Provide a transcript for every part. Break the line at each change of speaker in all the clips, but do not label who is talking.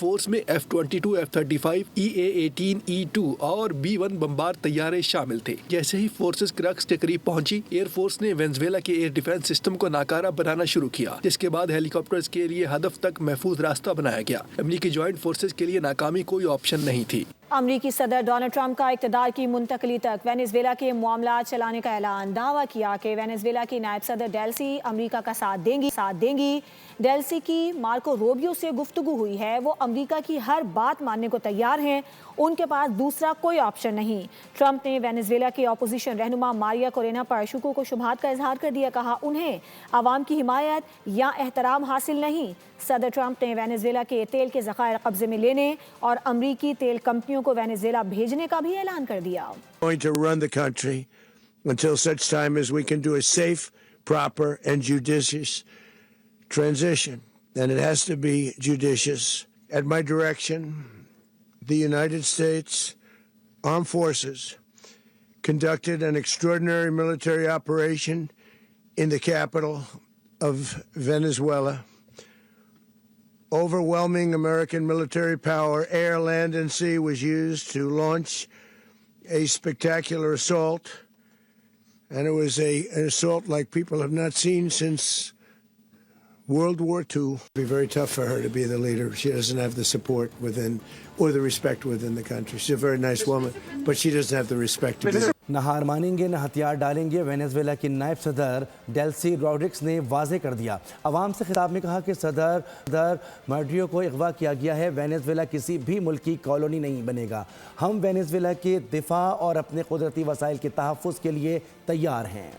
Force میں F-22, F-35, EA-18, E-2 اور B-1 بمبار طیارے شامل تھے۔ جیسے ہی فورسز کراکس کے قریب پہنچی، ایئر فورس نے وینزویلا کے ایئر ڈیفنس سسٹم کو ناکارہ بنانا شروع کیا، جس کے بعد ہیلی کاپٹرز کے لیے ہدف تک محفوظ راستہ بنایا گیا۔ امریکی جوائنٹ فورسز کے لیے ناکامی کوئی آپشن نہیں تھی۔
امریکی صدر ڈونلڈ ٹرمپ کا اقتدار کی منتقلی تک وینزویلا کے معاملات چلانے کا اعلان، دعویٰ کیا کہ وینزویلا کی نائب صدر ڈیلسی امریکہ کا ساتھ دیں گی۔ ڈیلسی کی مارکو روبیو سے گفتگو ہوئی ہے، وہ امریکہ کی ہر بات ماننے کو تیار ہیں، ان کے پاس دوسرا کوئی آپشن نہیں۔ ٹرمپ نے وینزویلا کے اپوزیشن رہنما ماریا کورینا پر شکوک و شبہات کا اظہار کر دیا، کہا انہیں عوام کی حمایت یا احترام حاصل نہیں۔ صدر ٹرمپ نے وینزویلا کے تیل کے ذخائر قبضے میں لینے اور امریکی تیل کمپنیوں کو وینزویلا بھیجنے کا بھی اعلان کر دیا۔
Going to run the country until such time as we can do a safe, proper and judicious transition. And it has to be judicious. At my direction, the United States Armed Forces conducted an extraordinary military operation in the capital of Venezuela. Overwhelming American military power, air, land, and sea was used to launch a spectacular assault. And it was an assault like people have not seen since World War II. It'd be very tough for her to be the leader. She doesn't have the support within, or the respect within the country. She's a very nice woman, but she doesn't have the respect to be.
نہ ہار مانیں گے نہ ہتھیار ڈالیں گے، Venezuela کی نائب صدر ڈیلسی روڈرکس نے واضح کر دیا۔ عوام سے خطاب میں کہا کہ صدر ماڈیرو کو اغوا کیا گیا ہے، وینزویلا کسی بھی ملک کی کالونی نہیں بنے گا۔ ہم وینزویلا کے دفاع اور اپنے قدرتی وسائل کے تحفظ کے لیے تیار ہیں۔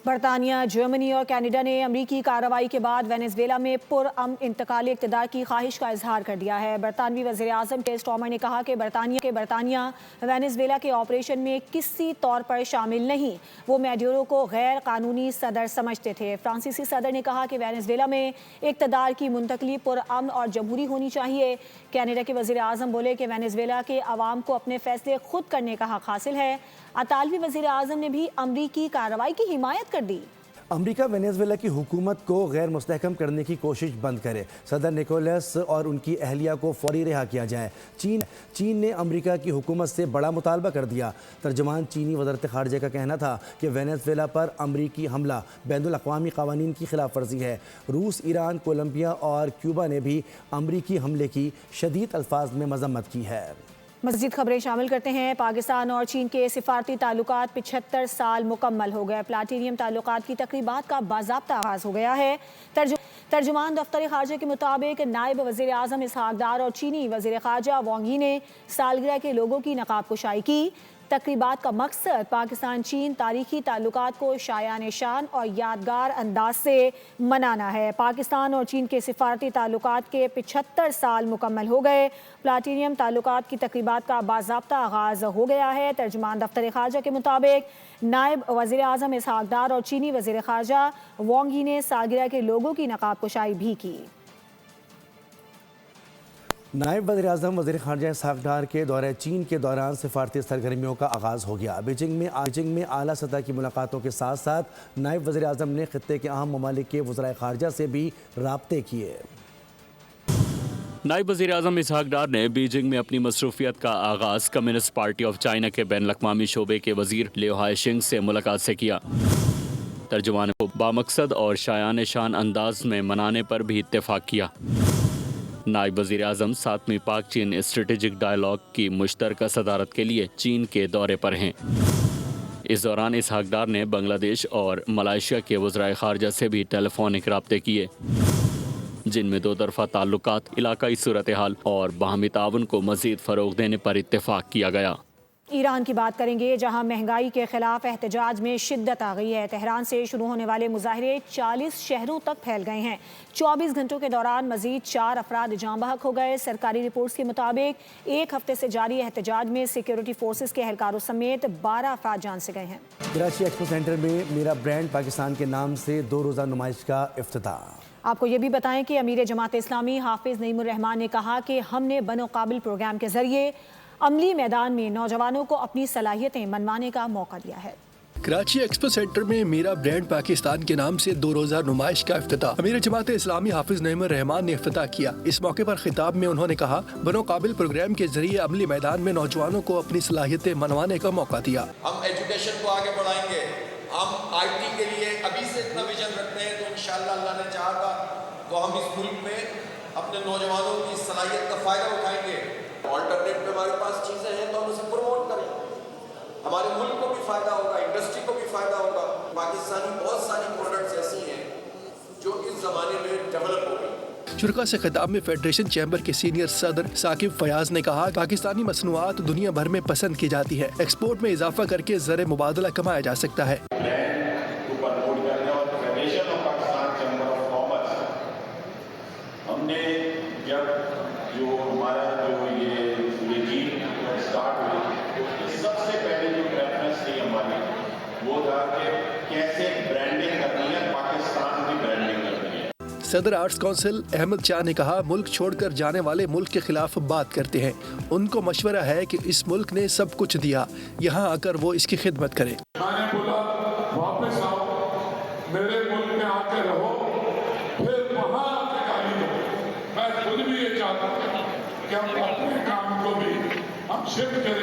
برطانیہ، جرمنی اور کینیڈا نے امریکی کارروائی کے بعد وینزویلا میں پرامن انتقالی اقتدار کی خواہش کا اظہار کر دیا ہے۔ برطانوی وزیر اعظم کیئر سٹارمر نے کہا کہ برطانیہ وینزویلا کے آپریشن میں کسی طور پر شامل نہیں، وہ میڈیورو کو غیر قانونی صدر سمجھتے تھے۔ فرانسیسی صدر نے کہا کہ وینزویلا میں اقتدار کی منتقلی پرامن اور جمہوری ہونی چاہیے۔ کینیڈا کے وزیر اعظم بولے کہ وینزویلا کے عوام کو اپنے فیصلے خود کرنے کا حق حاصل ہے۔ اطالوی وزیر اعظم نے بھی امریکی کارروائی کی حمایت کر دی۔
امریکہ وینزویلا کی حکومت کو غیر مستحکم کرنے کی کوشش بند کرے، صدر نکولس اور ان کی اہلیہ کو فوری رہا کیا جائے۔ چین نے امریکہ کی حکومت سے بڑا مطالبہ کر دیا۔ ترجمان چینی وزارت خارجہ کا کہنا تھا کہ وینزویلا پر امریکی حملہ بین الاقوامی قوانین کی خلاف ورزی ہے۔ روس، ایران، کولمبیا اور کیوبا نے بھی امریکی حملے کی شدید الفاظ میں مذمت کی ہے۔
مزید خبریں شامل کرتے ہیں۔ پاکستان اور چین کے سفارتی تعلقات 75 سال مکمل ہو گئے۔ پلاٹینیم تعلقات کی تقریبات کا باضابطہ آغاز ہو گیا ہے۔ ترجمان دفتر خارجہ کے مطابق نائب وزیر اعظم اسحاق ڈار اور چینی وزیر خارجہ وانگ یی نے سالگرہ کے لوگوں کی نقاب کشائی کی۔ تقریبات کا مقصد پاکستان چین تاریخی تعلقات کو شایان شان اور یادگار انداز سے منانا ہے۔ پاکستان اور چین کے سفارتی تعلقات کے 75 سال مکمل ہو گئے۔ پلاٹینیم تعلقات کی تقریبات کا باضابطہ آغاز ہو گیا ہے۔ ترجمان دفتر خارجہ کے مطابق نائب وزیر اعظم اسحاق ڈار اور چینی وزیر خارجہ وانگ یی نے سالگرہ کے لوگوں کی نقاب کشائی بھی کی۔
نائب وزیر اعظم وزیر خارجہ اسحاق ڈار کے دورہ چین کے دوران سفارتی سرگرمیوں کا آغاز ہو گیا۔ بیجنگ میں اعلیٰ سطح کی ملاقاتوں کے ساتھ ساتھ نائب وزیر اعظم نے خطے کے اہم ممالک کے وزرائے خارجہ سے بھی رابطے کیے۔
نائب وزیر اعظم اسحاق ڈار نے بیجنگ میں اپنی مصروفیت کا آغاز کمیونسٹ پارٹی آف چائنا کے بین الاقوامی شعبے کے وزیر لیو ہائی شنگ سے ملاقات سے کیا۔ ترجمان کو بامقصد اور شایان شان انداز میں منانے پر بھی اتفاق کیا۔ نائب وزیر اعظم 7ویں پاک چین اسٹریٹجک ڈائیلاگ کی مشترکہ صدارت کے لیے چین کے دورے پر ہیں۔ اس دوران اسحاق ڈار نے بنگلہ دیش اور ملائیشیا کے وزرائے خارجہ سے بھی ٹیلی فونک رابطے کیے، جن میں دو طرفہ تعلقات، علاقائی صورتحال اور باہمی تعاون کو مزید فروغ دینے پر اتفاق کیا گیا۔
ایران کی بات کریں گے، جہاں مہنگائی کے خلاف احتجاج میں شدت آ گئی ہے۔ تہران سے شروع ہونے والے مظاہرے 40 شہروں تک پھیل گئے ہیں۔ 24 گھنٹوں کے دوران مزید 4 افراد جاں بحق ہو گئے۔ سرکاری رپورٹس کے مطابق ایک ہفتے سے جاری احتجاج میں سیکیورٹی فورسز کے اہلکاروں سمیت 12 افراد جان سے گئے ہیں۔
کراچی ایکسپو سینٹر میں میرا برانڈ پاکستان کے نام سے 2 روزہ نمائش کا افتتاح۔
آپ کو یہ بھی بتائیں کہ امیر جماعت اسلامی حافظ نعیم الرحمان نے کہا کہ ہم نے بنو قابل پروگرام کے ذریعے عملی میدان میں نوجوانوں کو اپنی صلاحیتیں منوانے کا موقع دیا ہے۔
کراچی ایکسپو سینٹر میں میرا برانڈ پاکستان کے نام سے 2 روزہ نمائش کا افتتاح امیر جماعت اسلامی حافظ نعیم الرحمان نے افتتاح کیا۔ اس موقع پر خطاب میں انہوں نے کہا بنو قابل پروگرام کے ذریعے عملی میدان میں نوجوانوں کو اپنی صلاحیتیں منوانے کا موقع دیا۔
ہم ایجوکیشن کو آگے بڑھائیں گے، ہم آئی ٹی کے لیے ابھی سے اتنا ویژن رکھتے ہیں تو انشاءاللہ اللہ نے چاہا گا تو ہم اس ملک میں اپنے نوجوانوں کی صلاحیت کا فائدہ اٹھائیں گے۔ آلٹرنیٹ میں ہمارے پاس چیزیں ہیں تو ہم اسے پروموٹ کریں، ہمارے ملک کو بھی فائدہ ہوگا، انڈسٹری کو بھی فائدہ ہوگا۔ پاکستانی بہت ساری پروڈکٹس ایسی ہیں جو اس زمانے میں ڈیولپ ہو گئی۔
شرکا سے خطاب میں فیڈریشن چیمبر کے سینئر صدر ثاقب فیاض نے کہا پاکستانی مصنوعات دنیا بھر میں پسند کی جاتی ہے، ایکسپورٹ میں اضافہ کر کے زر مبادلہ کمایا جا سکتا ہے۔
ہم نے جب جو ہمارا جو یہ اسٹارٹ ہوئی تو سب سے پہلے جو پریفرنس تھی ہماری وہ تھا کہ کیسے برانڈنگ کرنی ہے، پاکستان کی برانڈنگ کرنی ہے۔
صدر آرٹس کونسل احمد شاہ نے کہا ملک چھوڑ کر جانے والے ملک کے خلاف بات کرتے ہیں، ان کو مشورہ ہے کہ اس ملک نے سب کچھ دیا، یہاں آ کر وہ اس کی خدمت کرے۔
میں نے بولا واپس آؤ، میرے ملک میں آ کے رہو، پھر وہاں آ کے گالی دو۔ میں خود بھی یہ چاہتا ہوں کہ ہم اپنے کام کو بھی ہم شفٹ کریں۔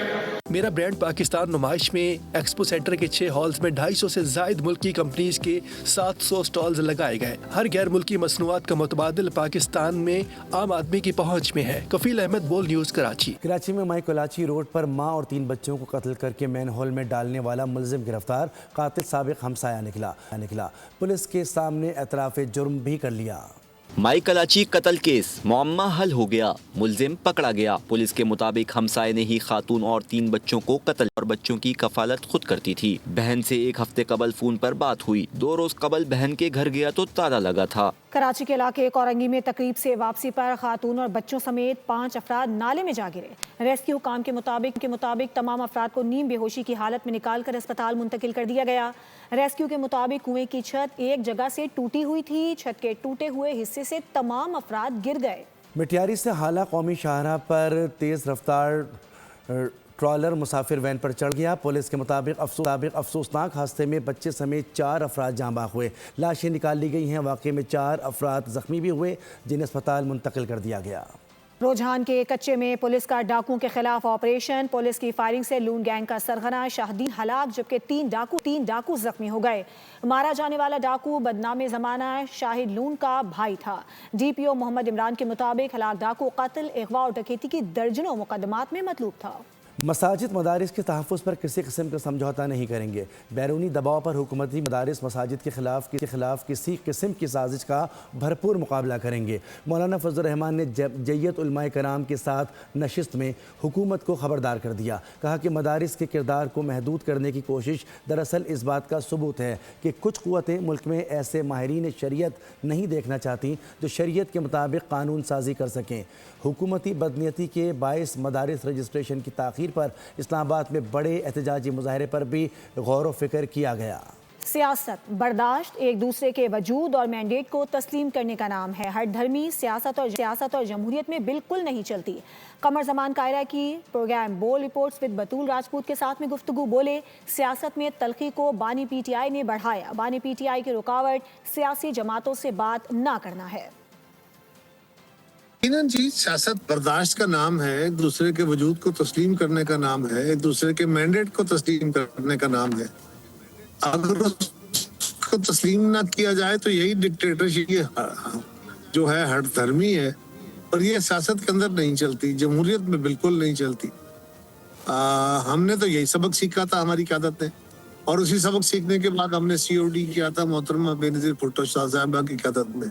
میرا برانڈ پاکستان نمائش میں ایکسپو سینٹر کے 6 ہالز میں 250 سے زائد ملکی کمپنیز کے 700 سٹالز لگائے گئے۔ ہر غیر ملکی مصنوعات کا متبادل پاکستان میں عام آدمی کی پہنچ میں ہے۔ کفیل احمد، بول نیوز، کراچی۔
کراچی میں مائی کولاچی روڈ پر ماں اور 3 بچوں کو قتل کر کے مین ہول میں ڈالنے والا ملزم گرفتار، قاتل سابق ہمسایہ نکلا۔ پولیس کے سامنے اعتراف جرم بھی کر لیا۔
مائی کلاچی قتل کیس معمہ حل ہو گیا، ملزم پکڑا گیا۔ پولیس کے مطابق ہمسائے نے ہی خاتون اور 3 بچوں کو قتل اور بچوں کی کفالت خود کرتی تھی۔ بہن سے 1 ہفتے قبل فون پر بات ہوئی، 2 روز قبل بہن کے گھر گیا تو تالا لگا تھا۔
کراچی کے علاقے کورنگی میں تقریب سے واپسی پر خاتون اور بچوں سمیت 5 افراد نالے میں جا گرے۔ ریسکیو کام کے مطابق تمام افراد کو نیم بے ہوشی کی حالت میں نکال کر اسپتال منتقل کر دیا گیا۔ ریسکیو کے مطابق کنویں کی چھت ایک جگہ سے ٹوٹی ہوئی تھی، چھت کے ٹوٹے ہوئے حصے سے تمام افراد گر گئے۔
مٹیاری سے حالہ قومی شاہراہ پر تیز رفتار ٹرالر مسافر وین پر چڑھ گیا۔ پولیس کے مطابق افسوسناک حادثے میں بچے سمیت 4 افراد جاں بحق ہوئے۔ لاشیں نکال لی گئی ہیں۔ واقعے میں 4 افراد زخمی بھی ہوئے جنہیں اسپتال منتقل کر دیا گیا۔
روجھان کے کچے میں پولیس کا ڈاکوؤں کے خلاف آپریشن، پولیس کی فائرنگ سے لون گینگ کا سرغنہ شاہدین ہلاک جبکہ 3 ڈاکو زخمی ہو گئے۔ مارا جانے والا ڈاکو بدنام زمانہ شاہد لون کا بھائی تھا۔ ڈی پی او محمد عمران کے مطابق ہلاک ڈاکو قتل، اغوا اور ڈکیتی کی درجنوں مقدمات میں مطلوب تھا۔
مساجد مدارس کے تحفظ پر کسی قسم کا سمجھوتہ نہیں کریں گے۔ بیرونی دباؤ پر حکومتی مدارس مساجد کے خلاف کسی قسم کی سازش کا بھرپور مقابلہ کریں گے۔ مولانا فضل الرحمان نے جیت علماء کرام کے ساتھ نشست میں حکومت کو خبردار کر دیا۔ کہا کہ مدارس کے کردار کو محدود کرنے کی کوشش دراصل اس بات کا ثبوت ہے کہ کچھ قوتیں ملک میں ایسے ماہرین شریعت نہیں دیکھنا چاہتی جو شریعت کے مطابق قانون سازی کر سکیں۔ حکومتی بدنیتی کے باعث مدارس رجسٹریشن کی تاخیر پر اسلام آباد میں بڑے احتجاجی مظاہرے پر بھی غور و فکر کیا گیا۔
سیاست برداشت ایک دوسرے کے وجود اور مینڈیٹ کو تسلیم کرنے کا نام ہے۔ ہر دھرمی سیاست اور جمہوریت میں بالکل نہیں چلتی۔ قمر زمان قائرہ کی پروگرام بول رپورٹس ود بطول راجپوت کے ساتھ میں گفتگو، بولے سیاست میں تلخی کو بانی پی ٹی آئی نے بڑھایا، بانی پی ٹی آئی کی رکاوٹ سیاسی جماعتوں سے بات نہ کرنا ہے۔
جی سیاست برداشت کا نام ہے، ایک دوسرے کے وجود کو تسلیم کرنے کا نام ہے، ایک دوسرے کے مینڈیٹ کو تسلیم کرنے کا نام ہے۔ اگر اس کو تسلیم نہ کیا جائے تو یہی ڈکٹیٹرشپ جو ہے ہر دھرمی ہے، اور یہ سیاست کے اندر نہیں چلتی، جمہوریت میں بالکل نہیں چلتی۔ ہم نے تو یہی سبق سیکھا تھا ہماری قیادت نے، اور اسی سبق سیکھنے کے بعد ہم نے COD کیا تھا محترمہ بینظیر بھٹو صاحبہ کی قیادت میں۔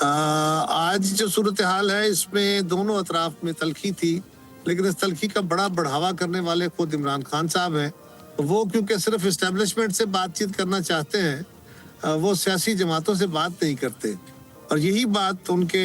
آج جو صورتحال ہے اس میں دونوں اطراف میں تلخی تھی، لیکن اس تلخی کا بڑا بڑھاوا کرنے والے خود عمران خان صاحب ہیں۔ وہ کیونکہ صرف اسٹیبلشمنٹ سے بات چیت کرنا چاہتے ہیں، وہ سیاسی جماعتوں سے بات نہیں کرتے، اور یہی بات ان کے